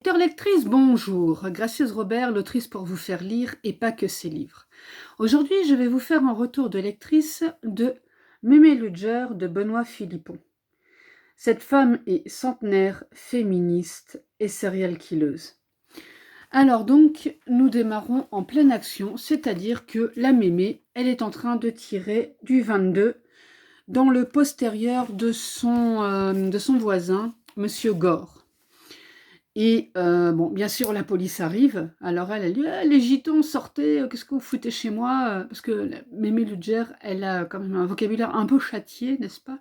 Lecteur, lectrice, bonjour. Gracieuse Robert, l'autrice pour vous faire lire et pas que ses livres. Aujourd'hui, je vais vous faire un retour de lectrice de Mémé Ludger de Benoît Philippon. Cette femme est centenaire, féministe et serial killeuse. Alors donc, nous démarrons en pleine action, c'est-à-dire que la Mémé, elle est en train de tirer du 22 dans le postérieur de son voisin, Monsieur Gore. Et bon, bien sûr, la police arrive. Alors elle dit ah, les gitans, sortez, qu'est-ce que vous foutez chez moi? Parce que Mémé Ludger, elle a quand même un vocabulaire un peu châtié, n'est-ce pas?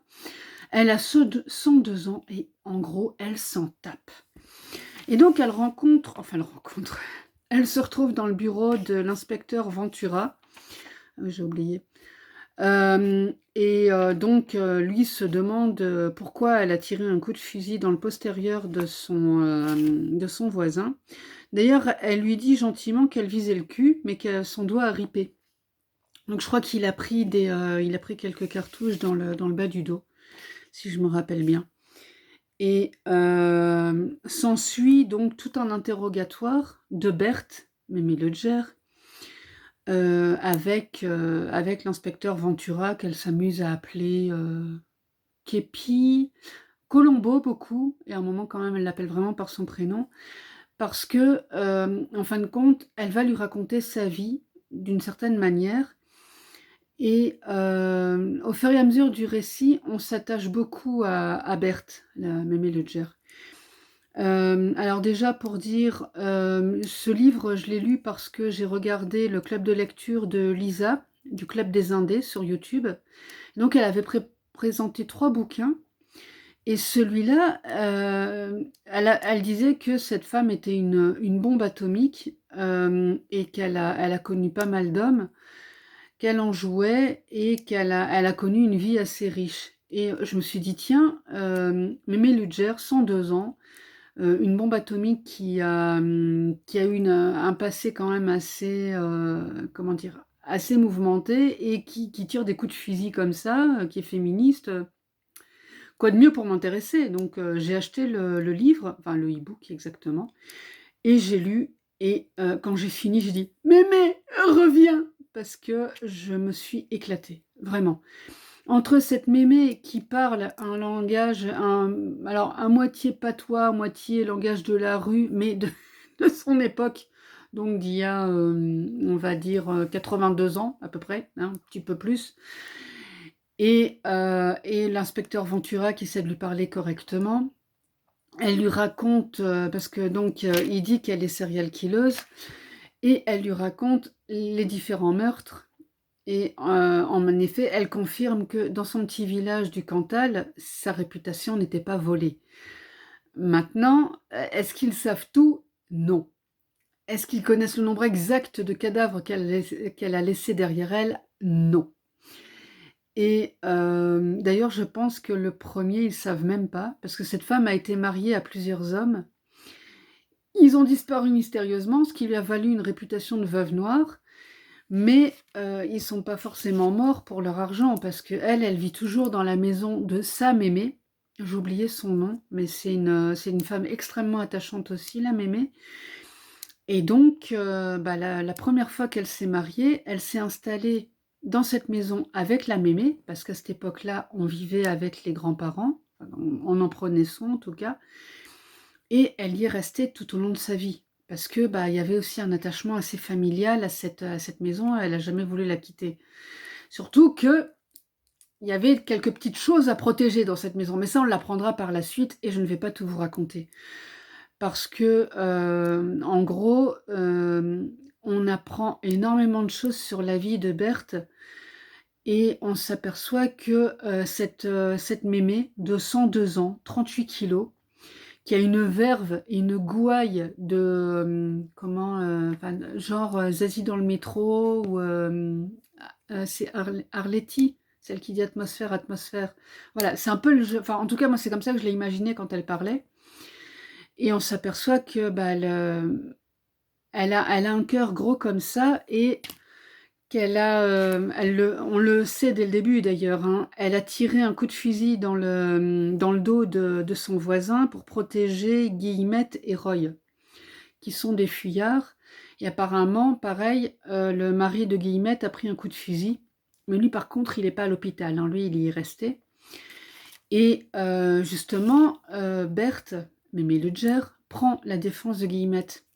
Elle a 102 ans et en gros, elle s'en tape. Et donc elle elle se retrouve dans le bureau de l'inspecteur Ventura. Ah oui, j'ai oublié. Lui se demande pourquoi elle a tiré un coup de fusil dans le postérieur de son voisin. D'ailleurs, elle lui dit gentiment qu'elle visait le cul, mais que son doigt a ripé. Donc je crois qu'il a pris quelques cartouches dans le bas du dos, si je me rappelle bien. Et s'ensuit donc tout un interrogatoire de Berthe, Mémé Ludger, avec l'inspecteur Ventura qu'elle s'amuse à appeler Képi, Colombo beaucoup, et à un moment quand même elle l'appelle vraiment par son prénom, parce que en fin de compte, elle va lui raconter sa vie d'une certaine manière, et au fur et à mesure du récit, on s'attache beaucoup à Berthe, la Mémé Ludger. Alors déjà pour dire, ce livre je l'ai lu parce que j'ai regardé le club de lecture de Lisa, du Club des Indés sur YouTube. Donc elle avait présenté 3 bouquins et celui-là, elle disait que cette femme était une bombe atomique, et qu'elle a connu pas mal d'hommes, qu'elle en jouait et elle a connu une vie assez riche. Et je me suis dit tiens, Mémé Ludger, 102 ans, une bombe atomique qui a eu un passé quand même assez, comment dire, assez mouvementé et qui tire des coups de fusil comme ça, qui est féministe. Quoi de mieux pour m'intéresser? Donc j'ai acheté le livre, enfin le e-book exactement, et j'ai lu. Et quand j'ai fini, j'ai dit Mémé, reviens! Parce que je me suis éclatée, vraiment. Entre cette Mémé qui parle un langage, alors à moitié patois, à moitié langage de la rue, mais de son époque, donc d'il y a, on va dire, 82 ans à peu près, hein, un petit peu plus, et l'inspecteur Ventura qui essaie de lui parler correctement. Elle lui raconte, parce que donc il dit qu'elle est serial killeuse, et elle lui raconte les différents meurtres. Et en effet, elle confirme que dans son petit village du Cantal, sa réputation n'était pas volée. Maintenant, est-ce qu'ils savent tout? Non. Est-ce qu'ils connaissent le nombre exact de cadavres qu'elle a laissés derrière elle? Non. Et d'ailleurs, je pense que le premier, ils ne savent même pas, parce que cette femme a été mariée à plusieurs hommes. Ils ont disparu mystérieusement, ce qui lui a valu une réputation de veuve noire. Mais ils ne sont pas forcément morts pour leur argent, parce qu'elle, elle vit toujours dans la maison de sa Mémé. J'ai oublié son nom, mais c'est une femme extrêmement attachante aussi, la Mémé. Et donc, la première fois qu'elle s'est mariée, elle s'est installée dans cette maison avec la Mémé, parce qu'à cette époque-là, on vivait avec les grands-parents, on en prenait soin en tout cas, et elle y est restée tout au long de sa vie. Parce que il y avait aussi un attachement assez familial à cette maison, elle n'a jamais voulu la quitter. Surtout que il y avait quelques petites choses à protéger dans cette maison, mais ça on l'apprendra par la suite et je ne vais pas tout vous raconter. Parce que, en gros, on apprend énormément de choses sur la vie de Berthe et on s'aperçoit que cette mémé de 102 ans, 38 kilos, qui a une verve et une gouaille de genre Zazie dans le métro, ou c'est Arletty, celle qui dit atmosphère, atmosphère. Voilà, c'est un peu le jeu. Enfin, en tout cas, moi, c'est comme ça que je l'ai imaginé quand elle parlait. Et on s'aperçoit que elle a un cœur gros comme ça et on le sait dès le début d'ailleurs, hein, elle a tiré un coup de fusil dans le dos de son voisin pour protéger Guillemette et Roy. qui sont des fuyards. Et apparemment, pareil, le mari de Guillemette a pris un coup de fusil. Mais lui, par contre, il n'est pas à l'hôpital, hein. Lui, il y est resté. Et justement, Berthe, Mémé Ludger, prend la défense de Guillemette.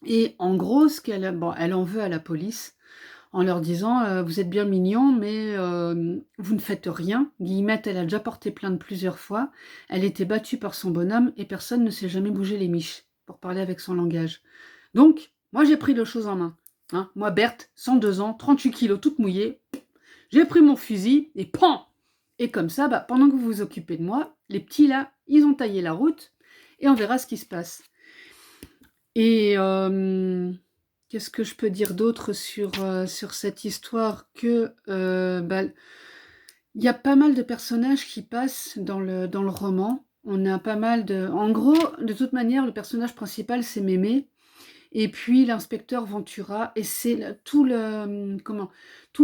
Et en gros, bon, elle en veut à la police en leur disant vous êtes bien mignons, mais vous ne faites rien. Guillemette, elle a déjà porté plainte plusieurs fois. Elle était battue par son bonhomme et personne ne s'est jamais bougé les miches pour parler avec son langage. Donc, moi, j'ai pris les choses en main. Hein. Moi, Berthe, 102 ans, 38 kilos, toute mouillée, j'ai pris mon fusil et pan. Et comme ça, bah, pendant que vous vous occupez de moi, les petits là, ils ont taillé la route et on verra ce qui se passe. Et qu'est-ce que je peux dire d'autre sur cette histoire que bah, il y a pas mal de personnages qui passent dans le roman. On a pas mal de... En gros, de toute manière, le personnage principal, c'est Mémé. Et puis l'inspecteur Ventura. Et c'est tout le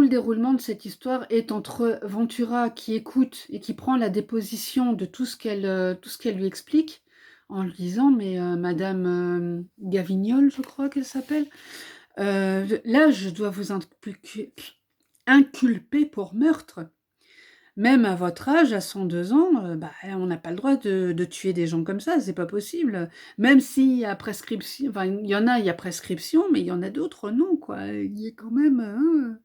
déroulement de cette histoire est entre Ventura qui écoute et qui prend la déposition de tout ce qu'elle lui explique, en lui disant, mais Madame Gavignol, je crois qu'elle s'appelle, là, je dois vous inculper pour meurtre. Même à votre âge, à 102 ans, bah, on n'a pas le droit de tuer des gens comme ça, c'est pas possible. Même s'il y a prescription, enfin, il y en a, il y a prescription, mais il y en a d'autres, non, quoi. Il y a quand même... hein.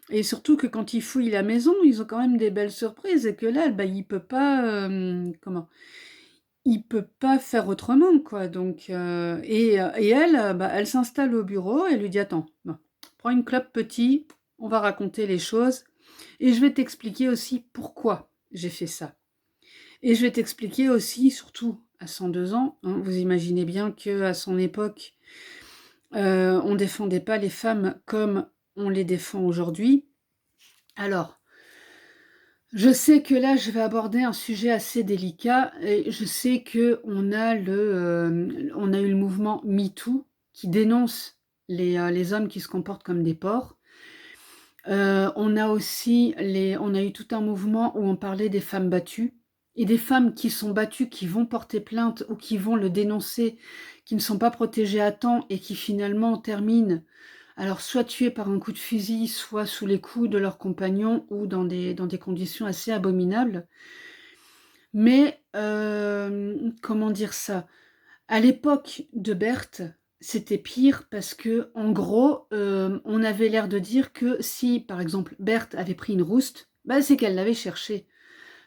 Et surtout que quand ils fouillent la maison, ils ont quand même des belles surprises, et que là, bah, il peut pas... Il peut pas faire autrement, quoi. Donc, et elle, bah, elle s'installe au bureau, et elle lui dit, attends, bon, prends une clope petit, on va raconter les choses. Et je vais t'expliquer aussi pourquoi j'ai fait ça. Et je vais t'expliquer aussi, surtout à 102 ans, hein, vous imaginez bien qu'à son époque, on ne défendait pas les femmes comme on les défend aujourd'hui. Alors, je sais que là, je vais aborder un sujet assez délicat, et je sais qu'on a eu le mouvement MeToo qui dénonce les hommes qui se comportent comme des porcs. On a eu tout un mouvement où on parlait des femmes battues et des femmes qui sont battues, qui vont porter plainte ou qui vont le dénoncer, qui ne sont pas protégées à temps et qui finalement terminent, alors soit tuées par un coup de fusil, soit sous les coups de leurs compagnons ou dans des conditions assez abominables. Mais comment dire ça? À l'époque de Berthe, c'était pire parce que, en gros, on avait l'air de dire que si, par exemple, Berthe avait pris une rouste, bah, c'est qu'elle l'avait cherchée.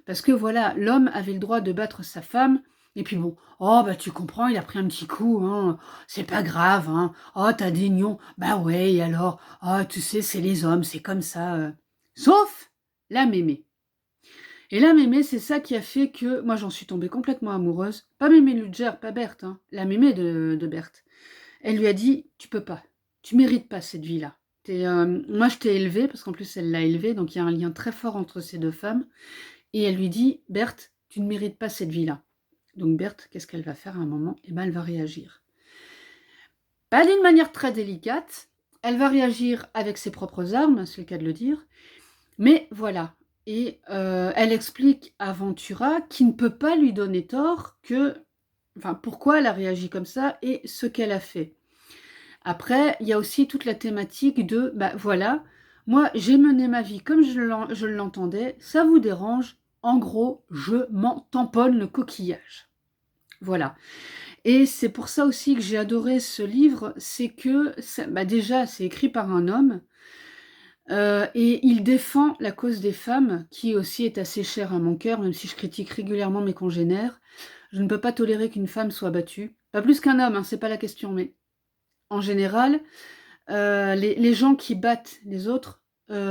Parce que voilà, l'homme avait le droit de battre sa femme, et puis bon, oh bah tu comprends, il a pris un petit coup, hein, c'est pas grave, hein, oh t'as des nions, bah ouais, et alors, oh tu sais, c'est les hommes, c'est comme ça. Sauf la mémé. Et la mémé, c'est ça qui a fait que moi j'en suis tombée complètement amoureuse. Pas Mémé Ludger, pas Berthe, hein, la mémé de Berthe. Elle lui a dit, tu peux pas, tu mérites pas cette vie-là. Moi je t'ai élevée, parce qu'en plus elle l'a élevée, donc il y a un lien très fort entre ces deux femmes. Et elle lui dit, Berthe, tu ne mérites pas cette vie-là. Donc Berthe, qu'est-ce qu'elle va faire à un moment? Eh bien elle va réagir. Pas d'une manière très délicate, elle va réagir avec ses propres armes, c'est le cas de le dire, mais voilà. Et elle explique à Ventura qu'il ne peut pas lui donner tort enfin, pourquoi elle a réagi comme ça et ce qu'elle a fait. Après, il y a aussi toute la thématique de, bah voilà, moi j'ai mené ma vie comme je l'entendais, ça vous dérange? En gros, je m'en tamponne le coquillage. Voilà. Et c'est pour ça aussi que j'ai adoré ce livre, c'est que, bah déjà, c'est écrit par un homme, et il défend la cause des femmes, qui aussi est assez chère à mon cœur, même si je critique régulièrement mes congénères. Je ne peux pas tolérer qu'une femme soit battue. Pas plus qu'un homme, hein, c'est pas la question, mais en général, les gens qui battent les autres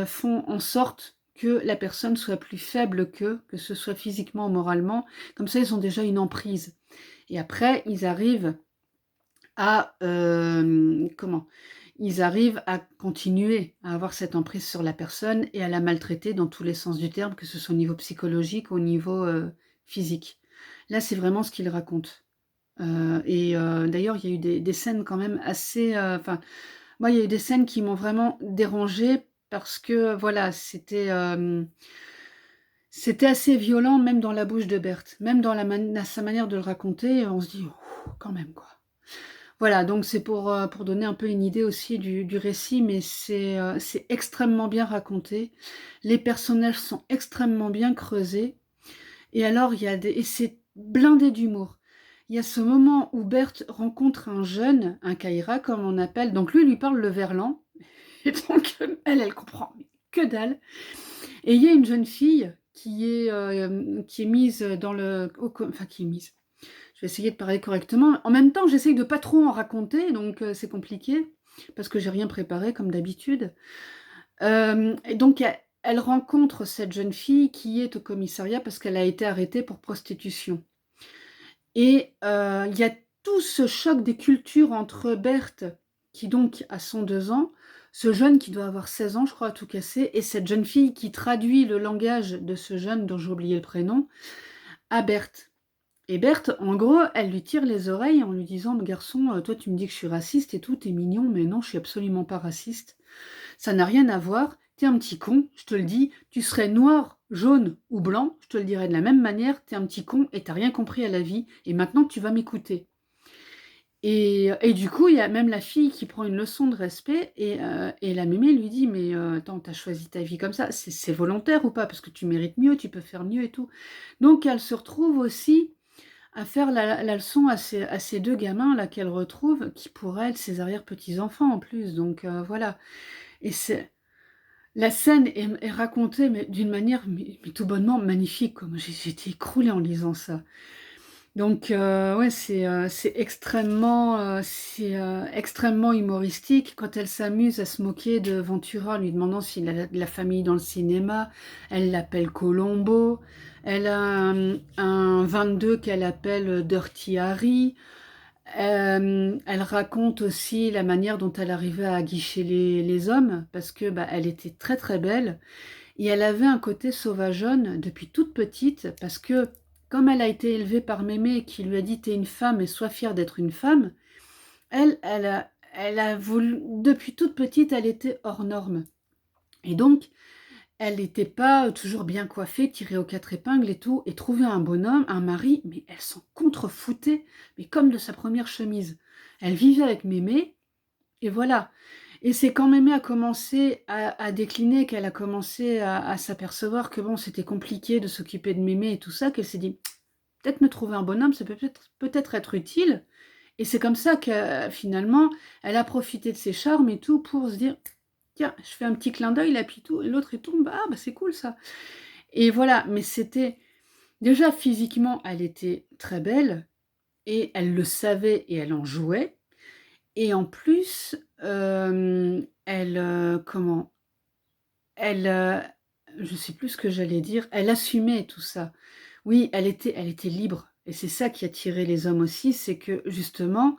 font en sorte que la personne soit plus faible qu'eux, que ce soit physiquement ou moralement. Comme ça, ils ont déjà une emprise. Et après, ils arrivent à... Ils arrivent à continuer à avoir cette emprise sur la personne et à la maltraiter dans tous les sens du terme, que ce soit au niveau psychologique ou au niveau physique. Là, c'est vraiment ce qu'il raconte. D'ailleurs, il y a eu des scènes quand même assez... moi, il y a eu des scènes qui m'ont vraiment dérangée parce que, voilà, c'était assez violent, même dans la bouche de Berthe. Même dans sa manière de le raconter, on se dit, quand même, quoi. Voilà, donc c'est pour donner un peu une idée aussi du récit, mais c'est extrêmement bien raconté. Les personnages sont extrêmement bien creusés. Et alors, il y a des... Et c'est blindé d'humour. Il y a ce moment où Berthe rencontre un jeune, un Kaira, comme on appelle. Donc lui, il lui parle le verlan. Et donc, elle comprend mais que dalle. Et il y a une jeune fille qui est mise dans le... Enfin, qui est mise. Je vais essayer de parler correctement. En même temps, j'essaye de pas trop en raconter, donc c'est compliqué, parce que j'ai rien préparé, comme d'habitude. Et donc, elle rencontre cette jeune fille qui est au commissariat parce qu'elle a été arrêtée pour prostitution. Et il y a tout ce choc des cultures entre Berthe, qui donc a 102 ans, ce jeune qui doit avoir 16 ans, je crois, à tout casser, et cette jeune fille qui traduit le langage de ce jeune, dont j'ai oublié le prénom, à Berthe. Et Berthe, en gros, elle lui tire les oreilles en lui disant, garçon, toi tu me dis que je suis raciste et tout, t'es mignon, mais non, je suis absolument pas raciste. Ça n'a rien à voir, t'es un petit con, je te le dis, tu serais noir, jaune ou blanc, je te le dirais de la même manière, t'es un petit con et t'as rien compris à la vie, et maintenant tu vas m'écouter. Et du coup, il y a même la fille qui prend une leçon de respect, et la mémé lui dit, mais attends, t'as choisi ta vie comme ça, c'est volontaire ou pas? Parce que tu mérites mieux, tu peux faire mieux et tout. Donc elle se retrouve aussi à faire la leçon à ces deux gamins là qu'elle retrouve, qui pour elle, ses arrière-petits-enfants en plus. Donc voilà. Et la scène est racontée mais d'une manière mais tout bonnement magnifique, quoi. Moi, j'étais écroulée en lisant ça. Donc ouais, c'est extrêmement humoristique. Quand elle s'amuse à se moquer de Ventura en lui demandant s'il a de la famille dans le cinéma, elle l'appelle Colombo. Elle a un 22 qu'elle appelle Dirty Harry. Elle raconte aussi la manière dont elle arrivait à aguicher les hommes, parce que bah, elle était très très belle. Et elle avait un côté sauvageonne depuis toute petite, parce que comme elle a été élevée par Mémé qui lui a dit t'es une femme et sois fière d'être une femme, elle a voulu, depuis toute petite, elle était hors norme. Et donc, elle n'était pas toujours bien coiffée, tirée aux quatre épingles et tout, et trouver un bonhomme, un mari, mais elle s'en contrefoutait, mais comme de sa première chemise. Elle vivait avec Mémé, et voilà. Et c'est quand Mémé a commencé à décliner, qu'elle a commencé à s'apercevoir que bon, c'était compliqué de s'occuper de Mémé et tout ça, qu'elle s'est dit, peut-être me trouver un bonhomme, ça peut-être être utile. Et c'est comme ça que finalement, elle a profité de ses charmes et tout pour se dire, tiens, je fais un petit clin d'œil, là, puis tout, et l'autre il tombe, ah bah c'est cool ça. Et voilà, mais c'était, déjà physiquement, elle était très belle, et elle le savait et elle en jouait. Et en plus, comment? Elle, je sais plus ce que j'allais dire, elle assumait tout ça. Oui, elle était libre. Et c'est ça qui attirait les hommes aussi, c'est que justement,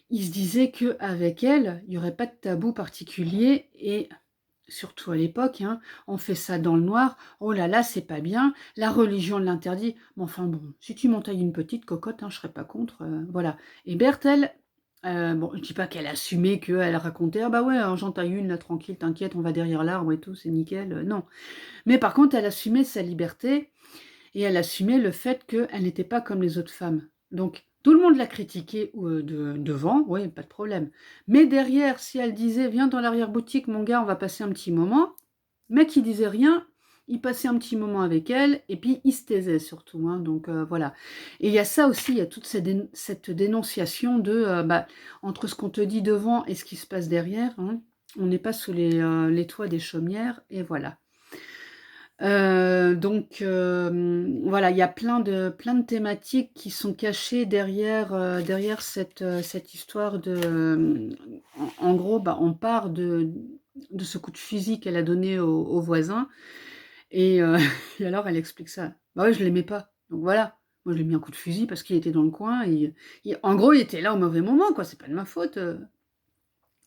ils se disaient qu'avec elle, il n'y aurait pas de tabou particulier. Et surtout à l'époque, hein, on fait ça dans le noir. Oh là là, c'est pas bien. La religion l'interdit. Mais enfin bon, si tu m'entailles une petite cocotte, hein, je serais pas contre. Voilà. Et Berthe, elle, bon, je dis pas qu'elle assumait, qu'elle racontait, ah bah ouais, hein, j'en taille une, là, tranquille, t'inquiète, on va derrière l'arbre et tout, c'est nickel. Non. Mais par contre, elle assumait sa liberté et elle assumait le fait qu'elle n'était pas comme les autres femmes. Donc, tout le monde l'a critiquée devant, oui, pas de problème. Mais derrière, si elle disait, viens dans l'arrière-boutique, mon gars, on va passer un petit moment, le mec, il disait rien, il passait un petit moment avec elle, et puis il se taisait surtout. Hein, donc voilà. Et il y a ça aussi, il y a toute cette dénonciation bah, entre ce qu'on te dit devant et ce qui se passe derrière. Hein. On n'est pas sous les toits des chaumières, et voilà. Donc voilà, il y a plein de thématiques qui sont cachées derrière cette histoire de... en gros, bah, on part de ce coup de fusil qu'elle a donné au voisin, et, et alors elle explique ça. Bah ouais, je l'aimais pas. Donc voilà, moi je lui ai mis un coup de fusil parce qu'il était dans le coin, et, en gros, il était là au mauvais moment, quoi, c'est pas de ma faute.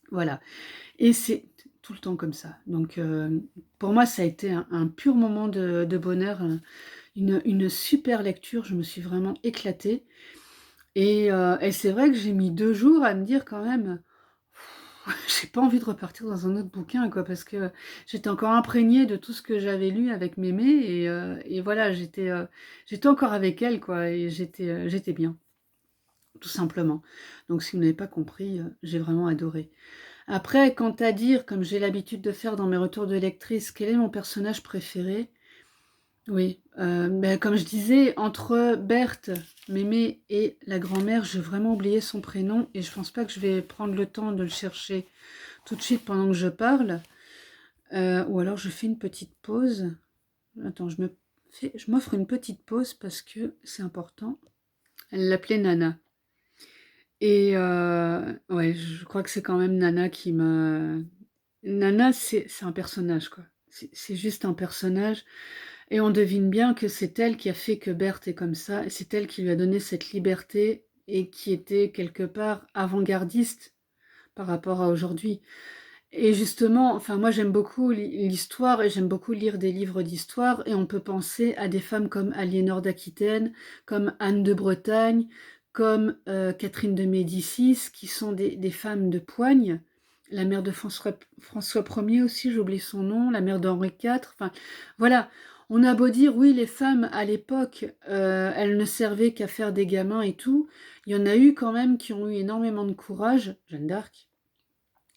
Voilà. Et c'est tout le temps comme ça. Donc, pour moi, ça a été un pur moment de bonheur, une super lecture. Je me suis vraiment éclatée. Et c'est vrai que j'ai mis 2 jours à me dire quand même, j'ai pas envie de repartir dans un autre bouquin, quoi, parce que j'étais encore imprégnée de tout ce que j'avais lu avec Mémé. Et voilà, j'étais encore avec elle, quoi, et j'étais bien. tout simplement. Donc si vous n'avez pas compris, j'ai vraiment adoré. Après, quant à dire, comme j'ai l'habitude de faire dans mes retours de lectrice, quel est mon personnage préféré? Oui, comme je disais, entre Berthe, Mémé et la grand-mère, j'ai vraiment oublié son prénom et je pense pas que je vais prendre le temps de le chercher tout de suite pendant que je parle. Ou alors je fais une petite pause. Attends, je m'offre une petite pause parce que c'est important. Elle l'appelait Nana. Et ouais, je crois que c'est quand même Nana qui m'a... Nana, c'est un personnage, quoi. C'est juste un personnage. Et on devine bien que c'est elle qui a fait que Berthe est comme ça. Et c'est elle qui lui a donné cette liberté et qui était quelque part avant-gardiste par rapport à aujourd'hui. Et justement, enfin moi j'aime beaucoup l'histoire et j'aime beaucoup lire des livres d'histoire et on peut penser à des femmes comme Aliénor d'Aquitaine, comme Anne de Bretagne, comme Catherine de Médicis, qui sont des femmes de poigne. La mère de François Ier aussi, j'oublie son nom, la mère d'Henri IV, enfin voilà. On a beau dire, oui, les femmes à l'époque, elles ne servaient qu'à faire des gamins et tout. Il y en a eu quand même qui ont eu énormément de courage, Jeanne d'Arc,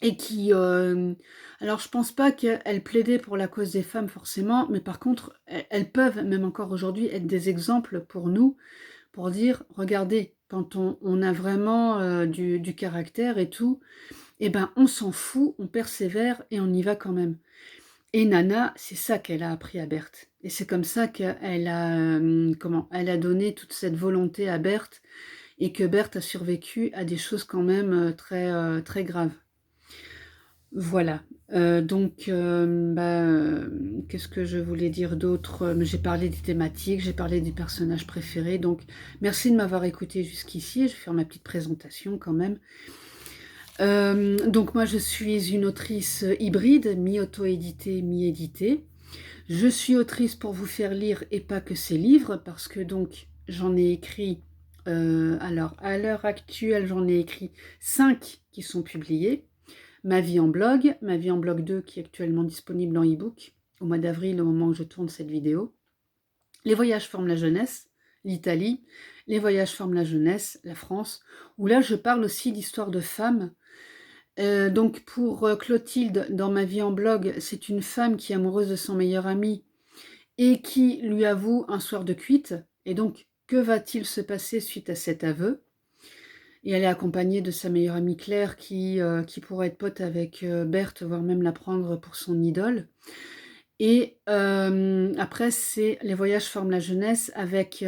et qui... alors, je pense pas qu'elles plaidaient pour la cause des femmes, forcément, mais par contre, elles peuvent, même encore aujourd'hui, être des exemples pour nous, pour dire, regardez, quand on a vraiment du caractère et tout, eh ben, on s'en fout, on persévère et on y va quand même. Et Nana, c'est ça qu'elle a appris à Berthe. Et c'est comme ça qu'elle a, elle a donné toute cette volonté à Berthe, et que Berthe a survécu à des choses quand même très graves. Voilà, qu'est-ce que je voulais dire d'autre? J'ai parlé des thématiques, j'ai parlé des personnages préférés, donc merci de m'avoir écouté jusqu'ici. Je vais faire ma petite présentation quand même. Donc moi je suis une autrice hybride, mi-auto-éditée, mi-éditée. Je suis autrice pour vous faire lire et pas que ces livres, parce que donc j'en ai écrit, alors à l'heure actuelle j'en ai écrit 5 qui sont publiés. Ma vie en blog 2 qui est actuellement disponible en e-book au mois d'avril, au moment où je tourne cette vidéo. Les voyages forment la jeunesse, l'Italie. Les voyages forment la jeunesse, la France, où là je parle aussi d'histoire de femmes. Donc pour Clotilde, dans Ma vie en blog, c'est une femme qui est amoureuse de son meilleur ami et qui lui avoue un soir de cuite. Et donc, que va-t-il se passer suite à cet aveu? Et elle est accompagnée de sa meilleure amie Claire qui pourrait être pote avec Berthe, voire même la prendre pour son idole. Et après, c'est Les voyages forment la jeunesse avec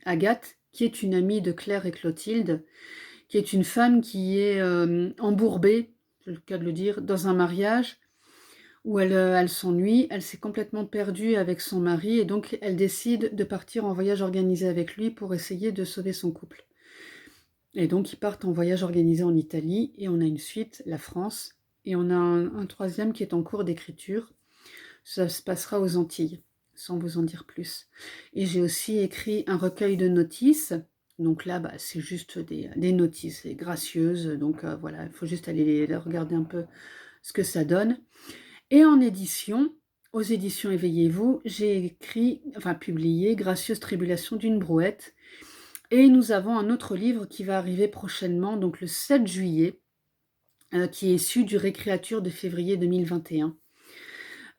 Agathe, qui est une amie de Claire et Clotilde, qui est une femme qui est embourbée, c'est le cas de le dire, dans un mariage où elle s'ennuie, elle s'est complètement perdue avec son mari et donc elle décide de partir en voyage organisé avec lui pour essayer de sauver son couple. Et donc ils partent en voyage organisé en Italie et on a une suite, la France, et on a un troisième qui est en cours d'écriture. Ça se passera aux Antilles, sans vous en dire plus. Et j'ai aussi écrit un recueil de notices. Donc là, c'est juste des notices gracieuses. Donc voilà, il faut juste aller les regarder un peu ce que ça donne. Et en édition, aux éditions Éveillez-vous, j'ai publié Gracieuse tribulation d'une brouette. Et nous avons un autre livre qui va arriver prochainement, donc le 7 juillet, qui est issu du Récréature de février 2021.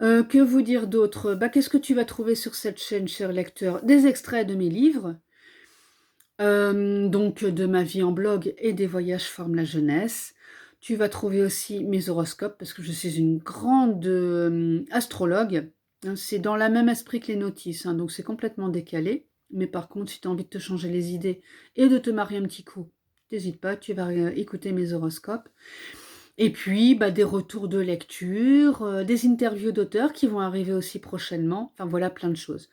Que vous dire d'autre? Qu'est-ce que tu vas trouver sur cette chaîne, cher lecteur? Des extraits de mes livres, donc de Ma vie en blog et des voyages forment la jeunesse. Tu vas trouver aussi mes horoscopes, parce que je suis une grande astrologue. C'est dans le même esprit que les notices, donc c'est complètement décalé. Mais par contre, si tu as envie de te changer les idées et de te marier un petit coup, n'hésite pas, tu vas écouter mes horoscopes. Et puis, des retours de lecture, des interviews d'auteurs qui vont arriver aussi prochainement. Enfin, voilà, plein de choses.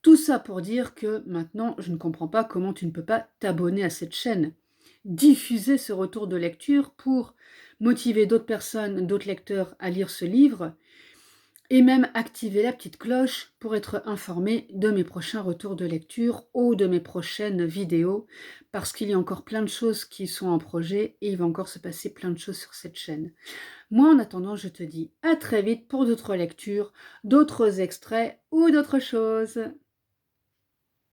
Tout ça pour dire que maintenant, je ne comprends pas comment tu ne peux pas t'abonner à cette chaîne. Diffuser ce retour de lecture pour motiver d'autres personnes, d'autres lecteurs à lire ce livre. Et même activer la petite cloche pour être informé de mes prochains retours de lecture ou de mes prochaines vidéos, parce qu'il y a encore plein de choses qui sont en projet et il va encore se passer plein de choses sur cette chaîne. Moi, en attendant, je te dis à très vite pour d'autres lectures, d'autres extraits ou d'autres choses.